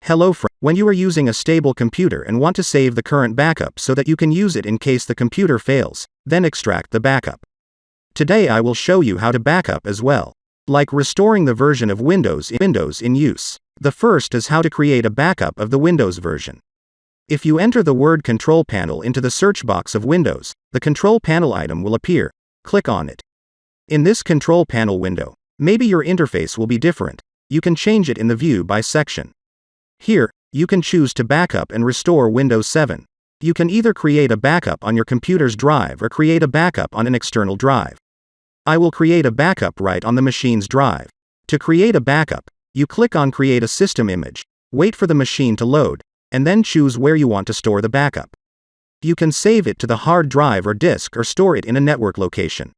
Hello friend. When you are using a stable computer and want to save the current backup so that you can use it in case the computer fails, then extract the backup. Today I will show you how to backup as well. Like restoring the version of Windows in use. The first is how to create a backup of the Windows version. If you enter the word Control Panel into the search box of Windows, the Control Panel item will appear. Click on it. In this Control Panel window, maybe your interface will be different. You can change it in the View by section. Here, you can choose to backup and restore Windows 7. You can either create a backup on your computer's drive or create a backup on an external drive. I will create a backup right on the machine's drive. To create a backup, you click on Create a System Image, wait for the machine to load, and then choose where you want to store the backup. You can save it to the hard drive or disk or store it in a network location.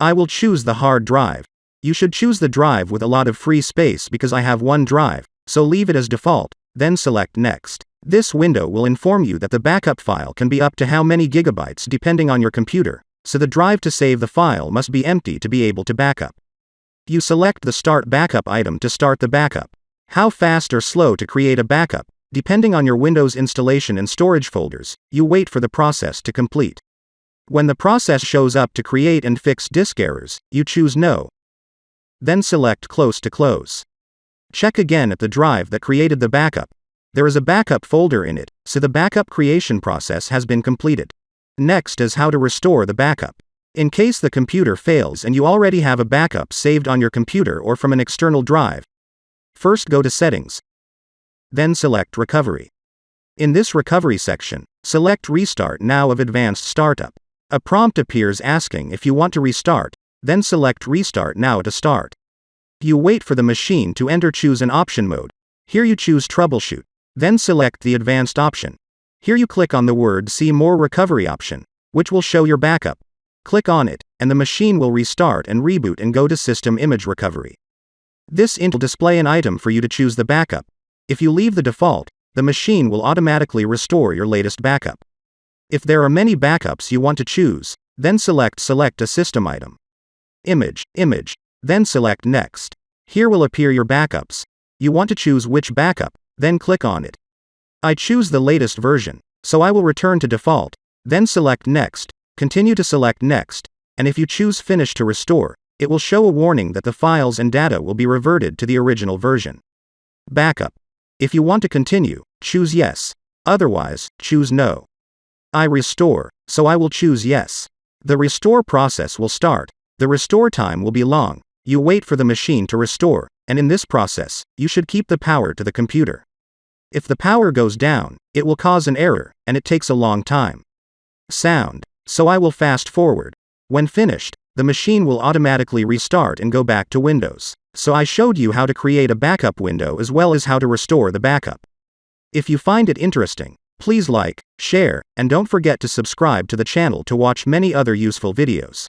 I will choose the hard drive. You should choose the drive with a lot of free space because I have one drive, so leave it as default, then select Next. This window will inform you that the backup file can be up to how many gigabytes depending on your computer, so the drive to save the file must be empty to be able to backup. You select the Start Backup item to start the backup. How fast or slow to create a backup, depending on your Windows installation and storage folders, you wait for the process to complete. When the process shows up to create and fix disk errors, you choose No. Then select Close to close. Check again at the drive that created the backup. There is a backup folder in it, so the backup creation process has been completed. Next is how to restore the backup. In case the computer fails and you already have a backup saved on your computer or from an external drive, first go to Settings. Then select Recovery. In this Recovery section, select Restart Now of Advanced Startup. A prompt appears asking if you want to restart, then select Restart Now to start. You wait for the machine to choose an option mode. Here you choose Troubleshoot, then select the Advanced option. Here you click on the word See More Recovery option, which will show your backup. Click on it, and the machine will restart and reboot and go to System Image Recovery. This will display an item for you to choose the backup. If you leave the default, the machine will automatically restore your latest backup. If there are many backups you want to choose, then select a system item. Image, then select Next. Here will appear your backups. You want to choose which backup, then click on it. I choose the latest version, so I will return to default, then select Next, continue to select Next, and if you choose Finish to restore, it will show a warning that the files and data will be reverted to the original version. Backup. If you want to continue, choose Yes. Otherwise, choose No. I restore, so I will choose Yes. The restore process will start. The restore time will be long. You wait for the machine to restore, and in this process, you should keep the power to the computer. If the power goes down, it will cause an error, and it takes a long time. Sound. So I will fast forward. When finished, the machine will automatically restart and go back to Windows. So I showed you how to create a backup window as well as how to restore the backup. If you find it interesting, please like, share, and don't forget to subscribe to the channel to watch many other useful videos.